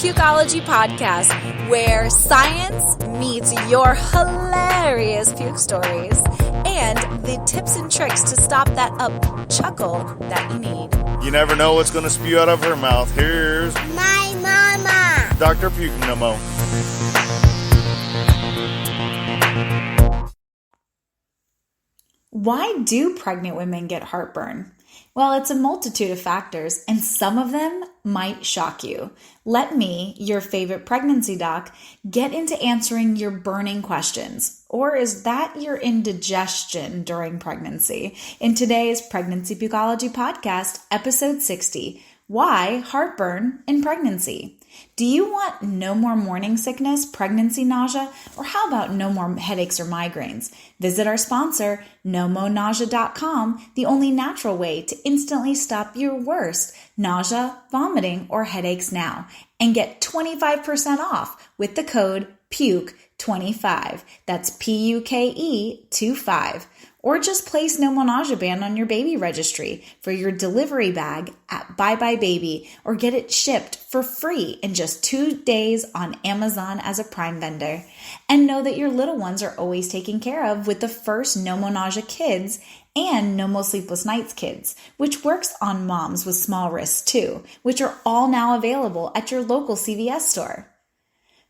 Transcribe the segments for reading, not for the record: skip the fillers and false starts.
Pukeology Podcast, where science meets your hilarious puke stories and the tips and tricks to stop that chuckle that you need. You never know what's going to spew out of her mouth. Here's my mama, Dr. Pukeology. Why do pregnant women get heartburn? Well, it's a multitude of factors, and some of them might shock you. Let me, your favorite pregnancy doc, get into answering your burning questions. Or is that your indigestion during pregnancy? In today's Pregnancy Pukeology Podcast, episode 60, Why Heartburn in Pregnancy? Do you want no more morning sickness, pregnancy nausea, or how about no more headaches or migraines? Visit our sponsor, nomonausea.com, the only natural way to instantly stop your worst nausea, vomiting, or headaches now, and get 25% off with the code PUKE25. That's PUKE25. Or just place No More Nausea Band on your baby registry for your delivery bag at Bye Bye Baby, or get it shipped for free in just 2 days on Amazon as a Prime vendor. And know that your little ones are always taken care of with the first No More Nausea Kids and No More Sleepless Nights Kids, which works on moms with small wrists too, which are all now available at your local CVS store.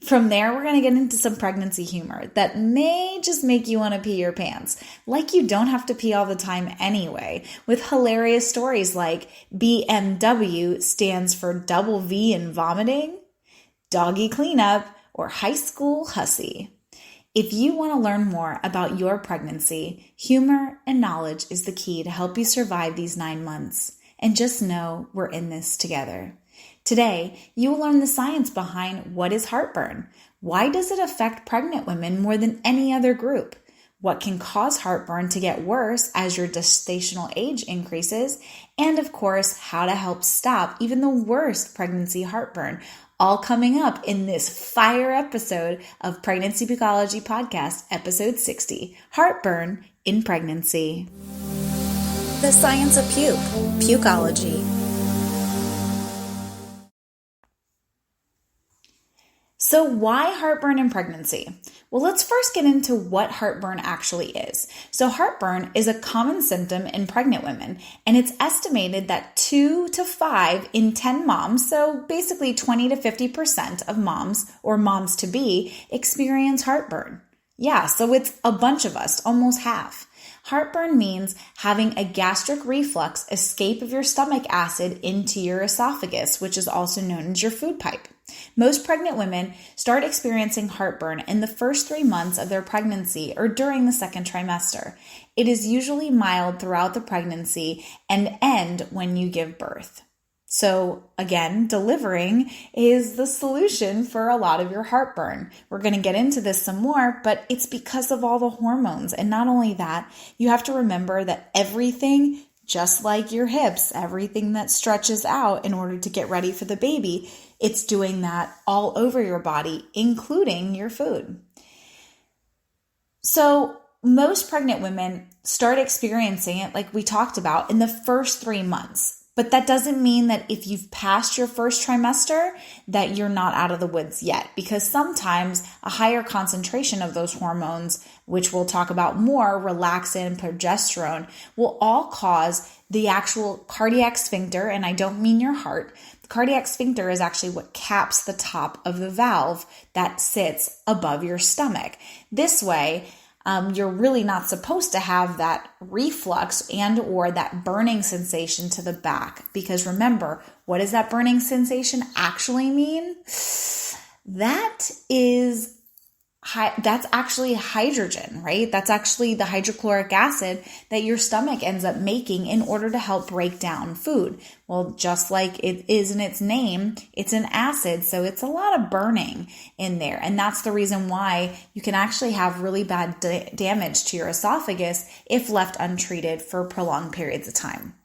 From there, we're going to get into some pregnancy humor that may just make you want to pee your pants, like you don't have to pee all the time anyway, with hilarious stories like BMW stands for double V in vomiting, doggy cleanup, or high school hussy. If you want to learn more about your pregnancy, humor and knowledge is the key to help you survive these 9 months. And just know we're in this together. Today, you will learn the science behind what is heartburn. Why does it affect pregnant women more than any other group? What can cause heartburn to get worse as your gestational age increases? And of course, how to help stop even the worst pregnancy heartburn. All coming up in this fire episode of Pregnancy Pukeology Podcast, episode 60, Heartburn in Pregnancy. The science of pukeology. So why heartburn in pregnancy? Well, let's first get into what heartburn actually is. So heartburn is a common symptom in pregnant women, and it's estimated that 2 to 5 in 10 moms, so basically 20 to 50% of moms or moms-to-be, experience heartburn. Yeah, so it's a bunch of us, almost half. Heartburn means having a gastric reflux escape of your stomach acid into your esophagus, which is also known as your food pipe. Most pregnant women start experiencing heartburn in the first 3 months of their pregnancy or during the second trimester. It is usually mild throughout the pregnancy and end when you give birth. So again, delivering is the solution for a lot of your heartburn. We're going to get into this some more, but it's because of all the hormones. And not only that, you have to remember that everything, just like your hips, everything that stretches out in order to get ready for the baby, it's doing that all over your body, including your food. So most pregnant women start experiencing it, like we talked about, in the first 3 months. But that doesn't mean that if you've passed your first trimester that you're not out of the woods yet, because sometimes a higher concentration of those hormones, which we'll talk about more, relaxin and progesterone, will all cause the actual cardiac sphincter, and I don't mean your heart. The cardiac sphincter is actually what caps the top of the valve that sits above your stomach. This way, you're really not supposed to have that reflux and or that burning sensation to the back. Because remember, what does that burning sensation actually mean? That's actually hydrogen, right? That's actually the hydrochloric acid that your stomach ends up making in order to help break down food. Well, just like it is in its name, it's an acid, so it's a lot of burning in there. And that's the reason why you can actually have really bad damage to your esophagus if left untreated for prolonged periods of time.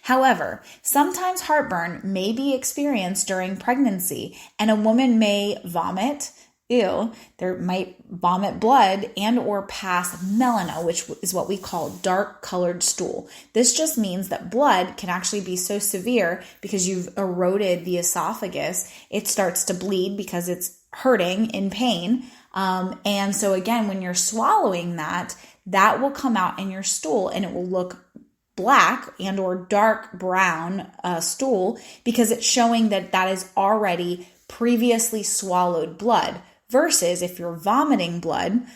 However, sometimes heartburn may be experienced during pregnancy, and a woman may vomit, ew, they might vomit blood and or pass melena, which is what we call dark colored stool. This just means that blood can actually be so severe because you've eroded the esophagus, it starts to bleed because it's hurting in pain. And so again, when you're swallowing that will come out in your stool and it will look black and or dark brown stool because it's showing that is already previously swallowed blood. Versus if you're vomiting blood,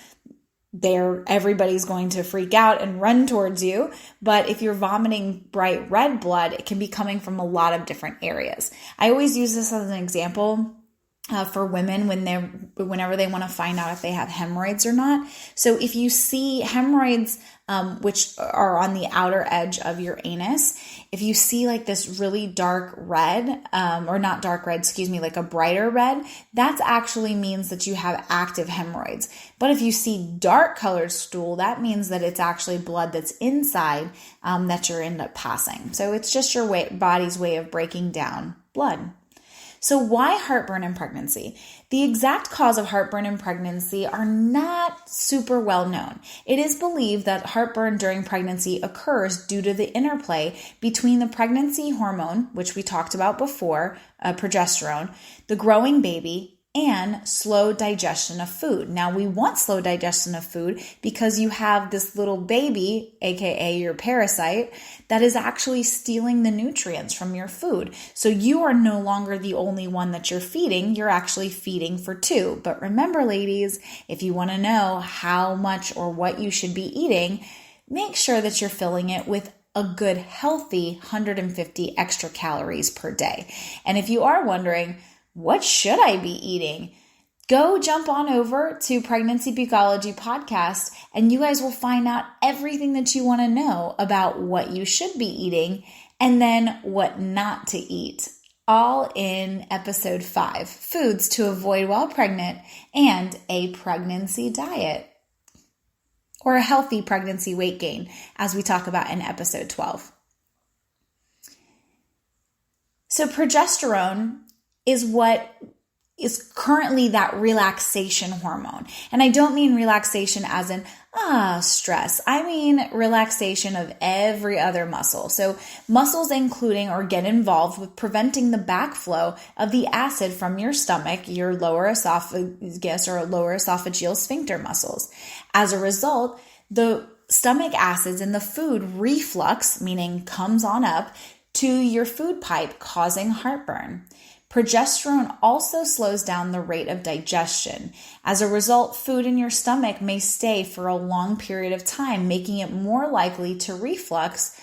everybody's going to freak out and run towards you. But if you're vomiting bright red blood, it can be coming from a lot of different areas. I always use this as an example for women whenever they want to find out if they have hemorrhoids or not. So if you see hemorrhoids, which are on the outer edge of your anus, if you see like this really dark red, or not dark red, like a brighter red, that actually means that you have active hemorrhoids. But if you see dark colored stool, that means that it's actually blood that's inside that you're end up passing. So it's just your body's way of breaking down blood. So why heartburn in pregnancy? The exact cause of heartburn in pregnancy are not super well known. It is believed that heartburn during pregnancy occurs due to the interplay between the pregnancy hormone, which we talked about before, progesterone, the growing baby, and slow digestion of food. Now, we want slow digestion of food because you have this little baby, aka your parasite, that is actually stealing the nutrients from your food. So you are no longer the only one that you're feeding, you're actually feeding for two. But remember, ladies, if you want to know how much or what you should be eating, make sure that you're filling it with a good, healthy 150 extra calories per day. And if you are wondering, what should I be eating? Go jump on over to Pregnancy Pukeology Podcast and you guys will find out everything that you want to know about what you should be eating and then what not to eat. All in episode 5, Foods to Avoid While Pregnant and a Pregnancy Diet. Or a healthy pregnancy weight gain, as we talk about in episode 12. So progesterone is what is currently that relaxation hormone. And I don't mean relaxation as in, stress. I mean relaxation of every other muscle. So muscles including or get involved with preventing the backflow of the acid from your stomach, your lower esophagus or lower esophageal sphincter muscles. As a result, the stomach acids in the food reflux, meaning comes on up, to your food pipe, causing heartburn. Progesterone also slows down the rate of digestion. As a result, food in your stomach may stay for a long period of time, making it more likely to reflux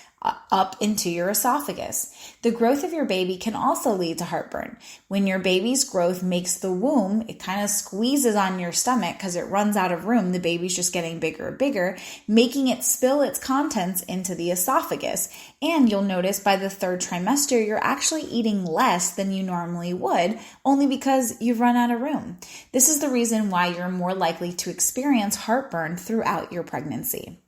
up into your esophagus. The growth of your baby can also lead to heartburn. When your baby's growth makes the womb, it kind of squeezes on your stomach because it runs out of room. The baby's just getting bigger and bigger, making it spill its contents into the esophagus. And you'll notice by the 3rd trimester, you're actually eating less than you normally would, only because you've run out of room. This is the reason why you're more likely to experience heartburn throughout your pregnancy.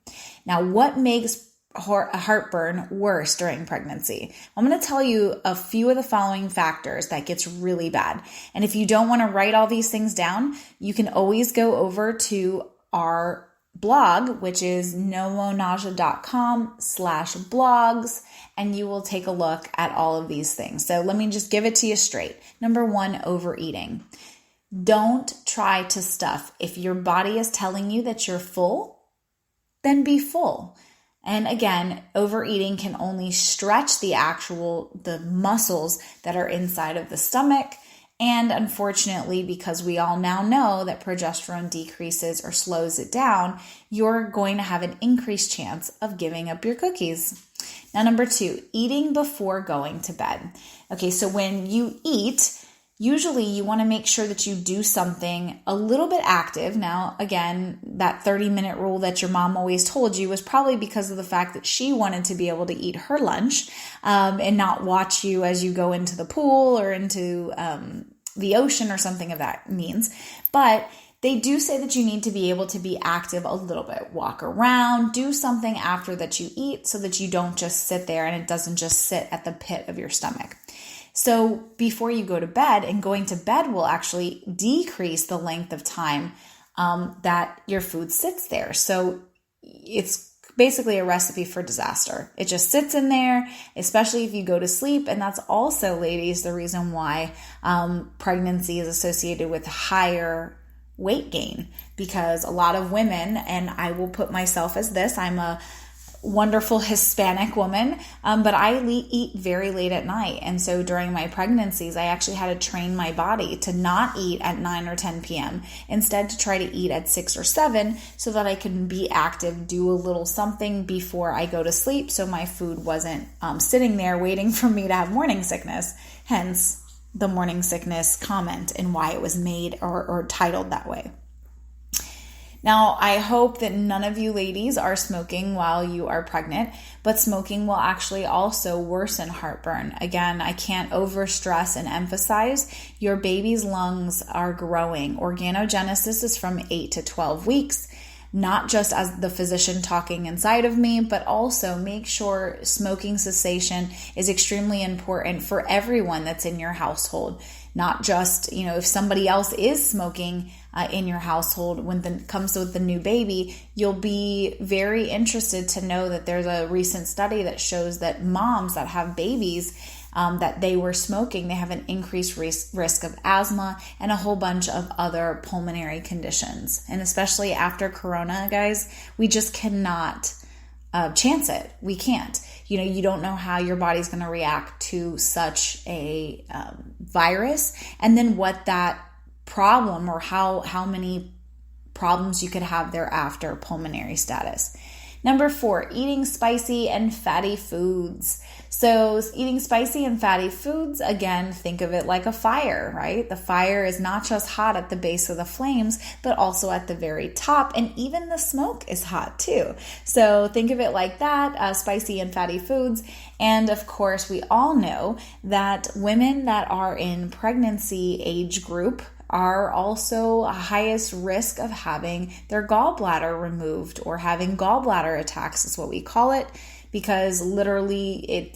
Now, what makes heartburn worse during pregnancy? I'm going to tell you a few of the following factors that gets really bad. And if you don't want to write all these things down, you can always go over to our blog, which is nomonausea.com/blogs, and you will take a look at all of these things. So let me just give it to you straight. Number 1, overeating. Don't try to stuff. If your body is telling you that you're full, then be full. And again, overeating can only stretch the muscles that are inside of the stomach. And unfortunately, because we all now know that progesterone decreases or slows it down, you're going to have an increased chance of giving up your cookies. Now, number 2, eating before going to bed. Okay, so when you eat, usually you want to make sure that you do something a little bit active. Now, again, that 30-minute rule that your mom always told you was probably because of the fact that she wanted to be able to eat her lunch and not watch you as you go into the pool or into the ocean or something of that means. But they do say that you need to be able to be active a little bit. Walk around, do something after that you eat so that you don't just sit there and it doesn't just sit at the pit of your stomach. So before you go to bed, and going to bed will actually decrease the length of time that your food sits there. So it's basically a recipe for disaster. It just sits in there, especially if you go to sleep. And that's also, ladies, the reason why pregnancy is associated with higher weight gain, because a lot of women, and I will put myself as this, I'm a wonderful Hispanic woman, but I eat very late at night. And so during my pregnancies, I actually had to train my body to not eat at 9 or 10 p.m. Instead, to try to eat at 6 or 7 so that I can be active, do a little something before I go to sleep, so my food wasn't sitting there waiting for me to have morning sickness. Hence the morning sickness comment and why it was made or titled that way. Now, I hope that none of you ladies are smoking while you are pregnant, but smoking will actually also worsen heartburn. Again, I can't overstress and emphasize, your baby's lungs are growing. Organogenesis is from 8 to 12 weeks, not just as the physician talking inside of me, but also make sure smoking cessation is extremely important for everyone that's in your household. Not just, if somebody else is smoking in your household when it comes with the new baby, you'll be very interested to know that there's a recent study that shows that moms that have babies that they were smoking, they have an increased risk of asthma and a whole bunch of other pulmonary conditions. And especially after Corona, guys, we just cannot chance it. We can't. You don't know how your body's going to react to such a virus, and then what that problem or how many problems you could have thereafter, pulmonary status. Number 4, eating spicy and fatty foods. So eating spicy and fatty foods, again, think of it like a fire, right? The fire is not just hot at the base of the flames, but also at the very top. And even the smoke is hot too. So think of it like that, spicy and fatty foods. And of course, we all know that women that are in pregnancy age group are also highest risk of having their gallbladder removed, or having gallbladder attacks is what we call it, because literally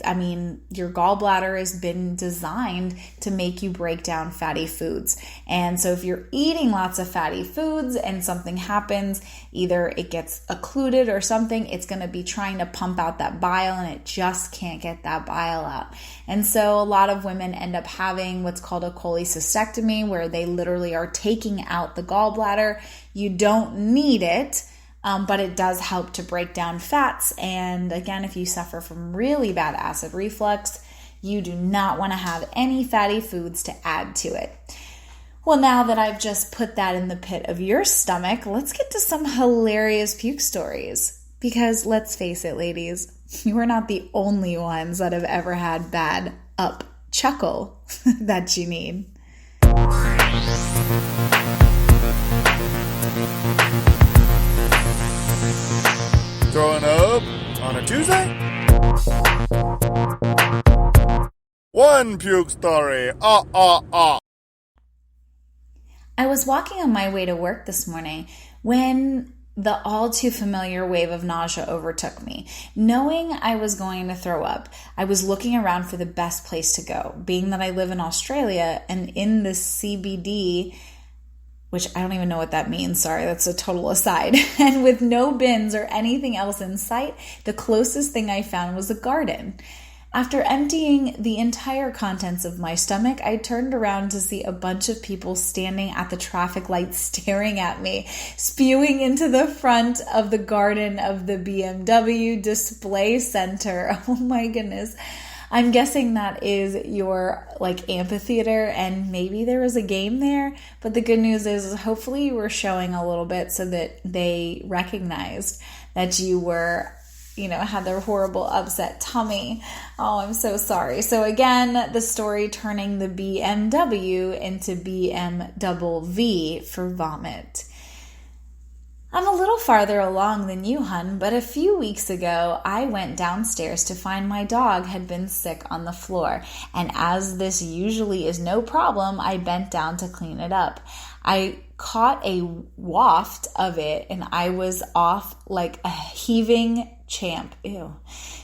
your gallbladder has been designed to make you break down fatty foods. And so if you're eating lots of fatty foods and something happens, either it gets occluded or something, it's going to be trying to pump out that bile, and it just can't get that bile out. And so a lot of women end up having what's called a cholecystectomy, where they literally are taking out the gallbladder. You don't need it, but it does help to break down fats. And again, if you suffer from really bad acid reflux, you do not want to have any fatty foods to add to it. Well, now that I've just put that in the pit of your stomach, let's get to some hilarious puke stories. Because let's face it, ladies, you are not the only ones that have ever had bad chuckle that you need. Throwing up on a Tuesday? One puke story. I was walking on my way to work this morning when the all too familiar wave of nausea overtook me. Knowing I was going to throw up, I was looking around for the best place to go. Being that I live in Australia and in the CBD, which I don't even know what that means. Sorry, that's a total aside. And with no bins or anything else in sight, the closest thing I found was a garden. After emptying the entire contents of my stomach, I turned around to see a bunch of people standing at the traffic lights staring at me, spewing into the front of the garden of the BMW display center. Oh my goodness. I'm guessing that is your amphitheater, and maybe there was a game there. But the good news is hopefully you were showing a little bit so that they recognized that you were, had their horrible upset tummy. Oh, I'm so sorry. So again, the story turning the BMW into BMVV for vomit. I'm a little farther along than you, hun, but a few weeks ago, I went downstairs to find my dog had been sick on the floor. And as this usually is no problem, I bent down to clean it up. I caught a waft of it and I was off like a heaving champ. Ew.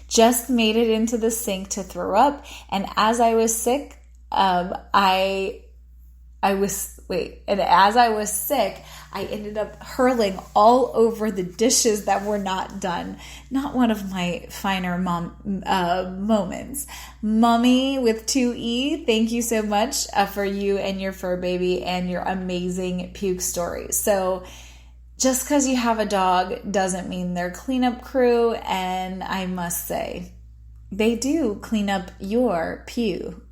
Just made it into the sink to throw up. And as I was sick, and as I was sick, I ended up hurling all over the dishes that were not done. Not one of my finer moments. Mommy with 2E, thank you so much for you and your fur baby and your amazing puke stories. So just because you have a dog doesn't mean they're cleanup crew, and I must say, they do clean up your puke.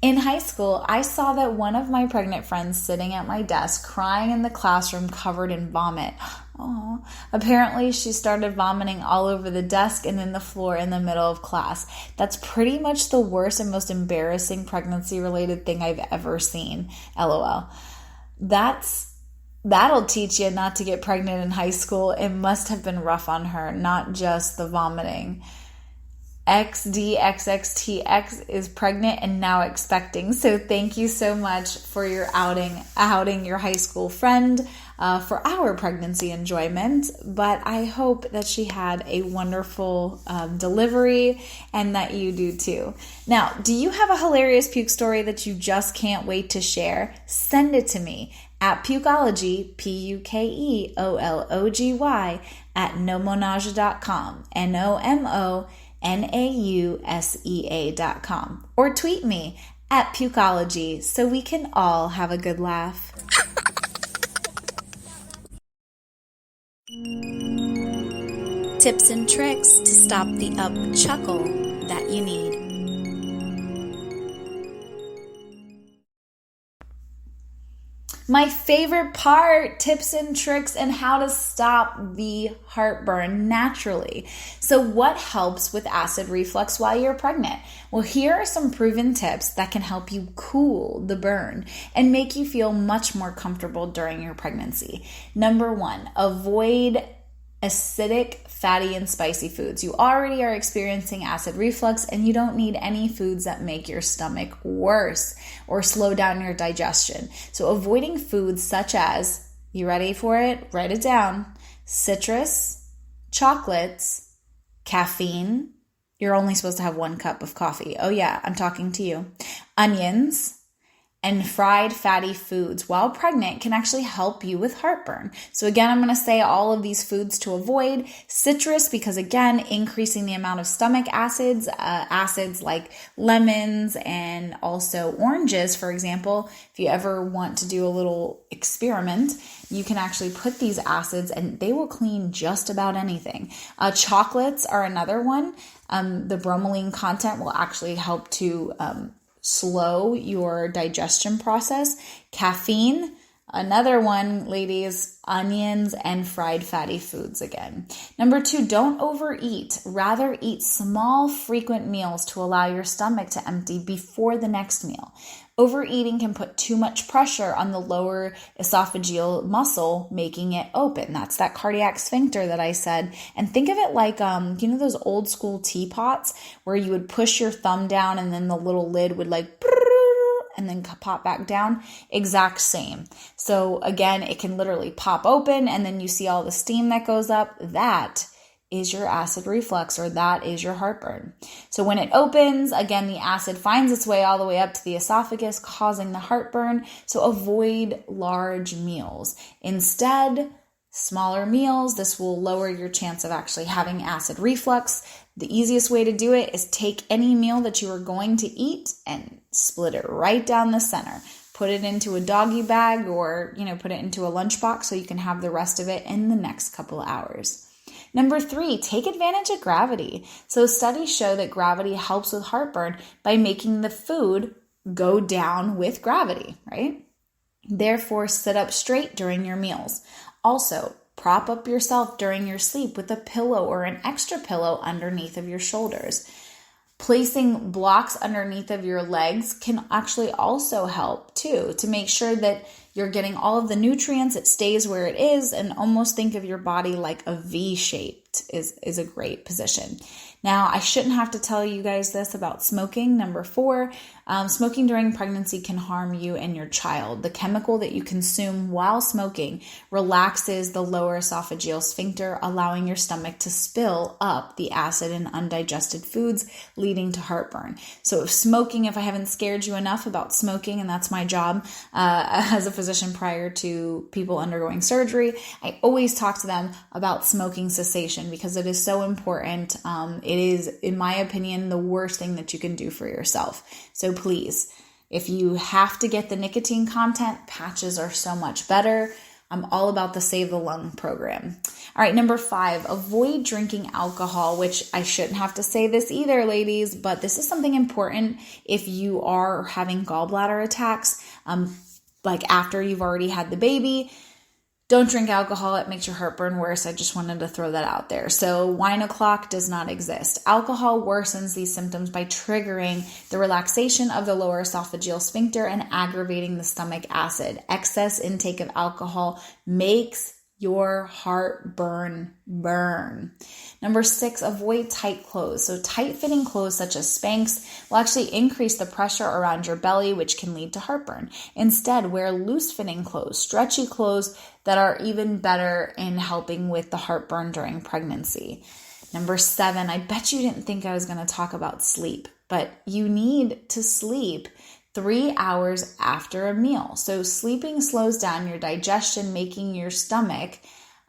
In high school, I saw that one of my pregnant friends sitting at my desk crying in the classroom covered in vomit. Aww. Apparently, she started vomiting all over the desk and in the floor in the middle of class. That's pretty much the worst and most embarrassing pregnancy-related thing I've ever seen. LOL. That'll teach you not to get pregnant in high school. It must have been rough on her, not just the vomiting. XDXXTX is pregnant and now expecting. So thank you so much for your outing your high school friend for our pregnancy enjoyment. But I hope that she had a wonderful delivery and that you do too. Now, do you have a hilarious puke story that you just can't wait to share? Send it to me at Pukeology, Pukeology, at nomonage.com, nomonauSea.com, or tweet me at Pukeology so we can all have a good laugh. Tips and tricks to stop the chuckle that you need. My favorite part, tips and tricks and how to stop the heartburn naturally. So what helps with acid reflux while you're pregnant? Well, here are some proven tips that can help you cool the burn and make you feel much more comfortable during your pregnancy. Number 1, avoid acidic, fatty, and spicy foods. You already are experiencing acid reflux and you don't need any foods that make your stomach worse or slow down your digestion. So avoiding foods such as, you ready for it? Write it down. Citrus, chocolates, caffeine. You're only supposed to have 1 cup of coffee. Oh yeah, I'm talking to you. Onions, and fried fatty foods while pregnant can actually help you with heartburn. So again, I'm going to say all of these foods to avoid. Citrus, because again, increasing the amount of stomach acids, acids like lemons and also oranges, for example. If you ever want to do a little experiment, you can actually put these acids and they will clean just about anything. Chocolates are another one. The bromelain content will actually help to slow your digestion process. Caffeine, another one, ladies, onions and fried fatty foods again. Number 2, don't overeat. Rather eat small, frequent meals to allow your stomach to empty before the next meal. Overeating can put too much pressure on the lower esophageal muscle, making it open. That's that cardiac sphincter that I said. And think of it like, you know those old school teapots where you would push your thumb down and then the little lid would like and then pop back down? Exact same. So again, it can literally pop open and then you see all the steam that goes up. That is your acid reflux, or that is your heartburn. So when it opens, again, the acid finds its way all the way up to the esophagus, causing the heartburn. So avoid large meals. Instead, smaller meals. This will lower your chance of actually having acid reflux. The easiest way to do it is take any meal that you are going to eat and split it right down the center. Put it into a doggy bag or, put it into a lunchbox so you can have the rest of it in the next couple of hours. Number 3, take advantage of gravity. So studies show that gravity helps with heartburn by making the food go down with gravity, right? Therefore, sit up straight during your meals. Also, prop up yourself during your sleep with a pillow or an extra pillow underneath of your shoulders. Placing blocks underneath of your legs can actually also help too, to make sure that you're getting all of the nutrients, it stays where it is, and almost think of your body like a V shape. is a great position. Now, I shouldn't have to tell you guys this about smoking. Number 4, smoking during pregnancy can harm you and your child. The chemical that you consume while smoking relaxes the lower esophageal sphincter, allowing your stomach to spill up the acid in undigested foods, leading to heartburn. So if I haven't scared you enough about smoking, and that's my job as a physician prior to people undergoing surgery, I always talk to them about smoking cessation because it is so important. It is, in my opinion, the worst thing that you can do for yourself. So please, if you have to get the nicotine content, patches are so much better. I'm all about the Save the Lung program. All right, number 5, avoid drinking alcohol, which I shouldn't have to say this either, ladies, but this is something important if you are having gallbladder attacks, like after you've already had the baby. Don't drink alcohol. It makes your heartburn worse. I just wanted to throw that out there. So wine o'clock does not exist. Alcohol worsens these symptoms by triggering the relaxation of the lower esophageal sphincter and aggravating the stomach acid. Excess intake of alcohol makes your heartburn burn. Number 6, avoid tight clothes. So tight-fitting clothes such as Spanx will actually increase the pressure around your belly, which can lead to heartburn. Instead, wear loose-fitting clothes, stretchy clothes that are even better in helping with the heartburn during pregnancy. Number 7, I bet you didn't think I was going to talk about sleep, but you need to sleep 3 hours after a meal. So sleeping slows down your digestion, making your stomach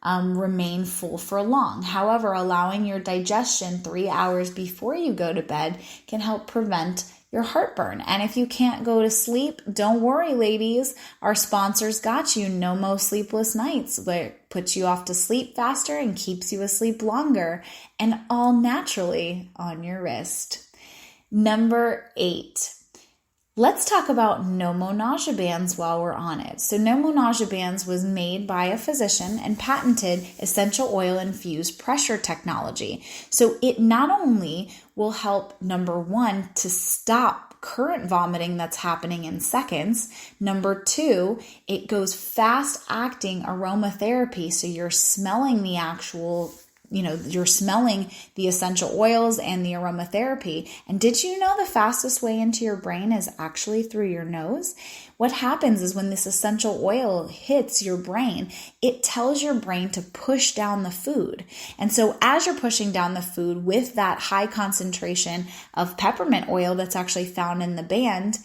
remain full for long. However, allowing your digestion 3 hours before you go to bed can help prevent your heartburn. And if you can't go to sleep, don't worry, ladies. Our sponsors got you. No Mo Sleepless Nights. That puts you off to sleep faster and keeps you asleep longer, and all naturally on your wrist. Number 8. Let's talk about no mo nausea bands while we're on it. So no mo nausea bands was made by a physician and patented essential oil infused pressure technology. So it not only will help, number 1, to stop current vomiting that's happening in seconds. Number 2, it goes fast acting aromatherapy. So you're smelling the actual you're smelling the essential oils and the aromatherapy. And did you know the fastest way into your brain is actually through your nose? What happens is when this essential oil hits your brain, it tells your brain to push down the food. And so as you're pushing down the food with that high concentration of peppermint oil that's actually found in the band,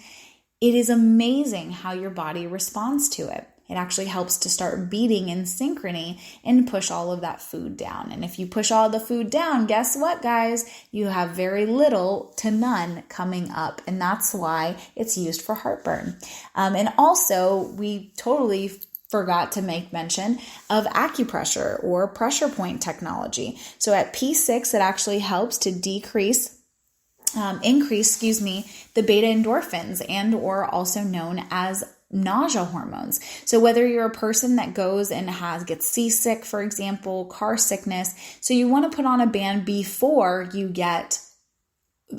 it is amazing how your body responds to it. It actually helps to start beating in synchrony and push all of that food down. And if you push all the food down, guess what, guys? You have very little to none coming up. And that's why it's used for heartburn. And also, we totally forgot to make mention of acupressure or pressure point technology. So at P6, it actually helps to increase the beta endorphins, and or also known as nausea hormones. So whether you're a person that goes and gets seasick, for example, car sickness, so you want to put on a band before you get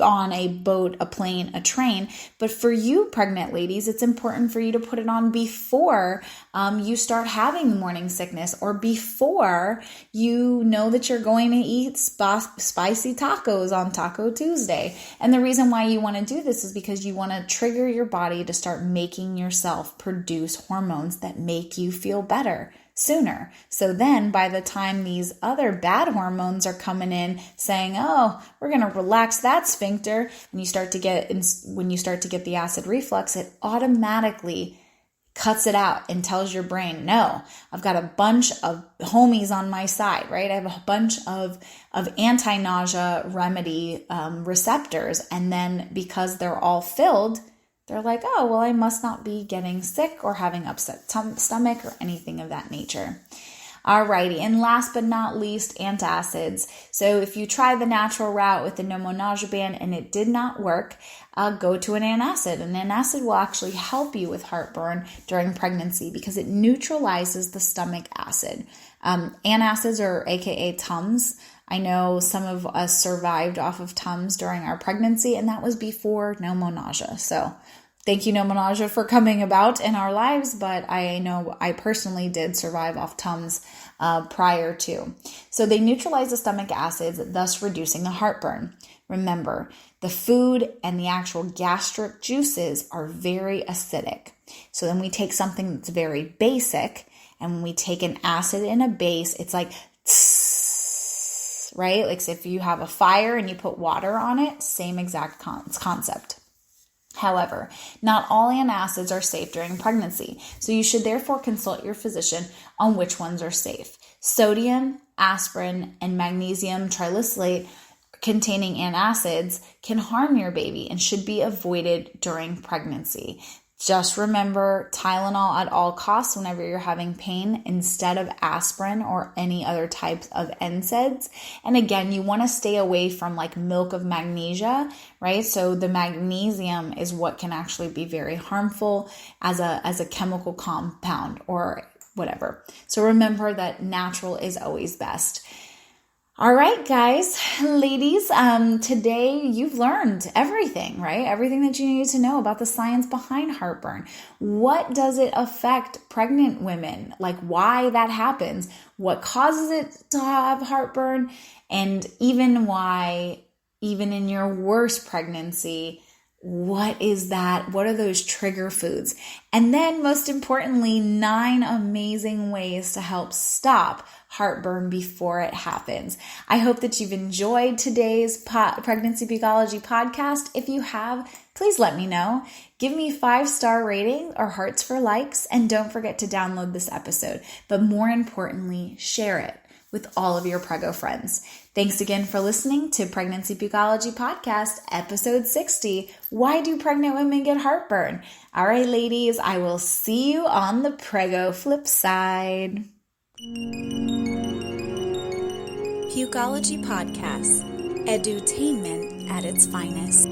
on a boat, a plane, a train. But for you pregnant ladies, it's important for you to put it on before you start having the morning sickness, or before you know that you're going to eat spicy tacos on Taco Tuesday. And the reason why you want to do this is because you want to trigger your body to start making yourself produce hormones that make you feel better sooner. So then by the time these other bad hormones are coming in saying, oh, we're going to relax that sphincter, and when you start to get the acid reflux, it automatically cuts it out and tells your brain, no, I've got a bunch of homies on my side, right? I have a bunch of anti-nausea remedy receptors. And then because they're all filled, they're like, oh, well, I must not be getting sick or having upset stomach or anything of that nature. Alrighty, and last but not least, antacids. So if you try the natural route with the no mo nausea band and it did not work, go to an antacid. An antacid will actually help you with heartburn during pregnancy because it neutralizes the stomach acid. Antacids, or AKA Tums. I know some of us survived off of Tums during our pregnancy, and that was before no mo nausea. So Thank you, nausea, for coming about in our lives, but I know I personally did survive off Tums prior to. So they neutralize the stomach acids, thus reducing the heartburn. Remember, the food and the actual gastric juices are very acidic. So then we take something that's very basic, and when we take an acid and a base, it's like, tss, right? Like if you have a fire and you put water on it, same exact concept. However, not all antacids are safe during pregnancy, so you should therefore consult your physician on which ones are safe. Sodium, aspirin, and magnesium triacylate containing antacids can harm your baby and should be avoided during pregnancy. Just remember Tylenol at all costs whenever you're having pain instead of aspirin or any other types of NSAIDs. And again, you want to stay away from like milk of magnesia, right? So the magnesium is what can actually be very harmful as a chemical compound or whatever. So remember that natural is always best. All right, guys, ladies, today you've learned everything, right? Everything that you need to know about the science behind heartburn. What does it affect pregnant women? Like why that happens, what causes it to have heartburn, and even why, even in your worst pregnancy, what is that? What are those trigger foods? And then most importantly, 9 amazing ways to help stop heartburn before it happens. I hope that you've enjoyed today's Pregnancy Pukeology podcast. If you have, please let me know. Give me 5-star rating or hearts for likes, and don't forget to download this episode. But more importantly, share it with all of your prego friends. Thanks again for listening to Pregnancy Pukeology Podcast, episode 60. Why do pregnant women get heartburn? All right, ladies, I will see you on the prego flip side. Pukeology Podcast, edutainment at its finest.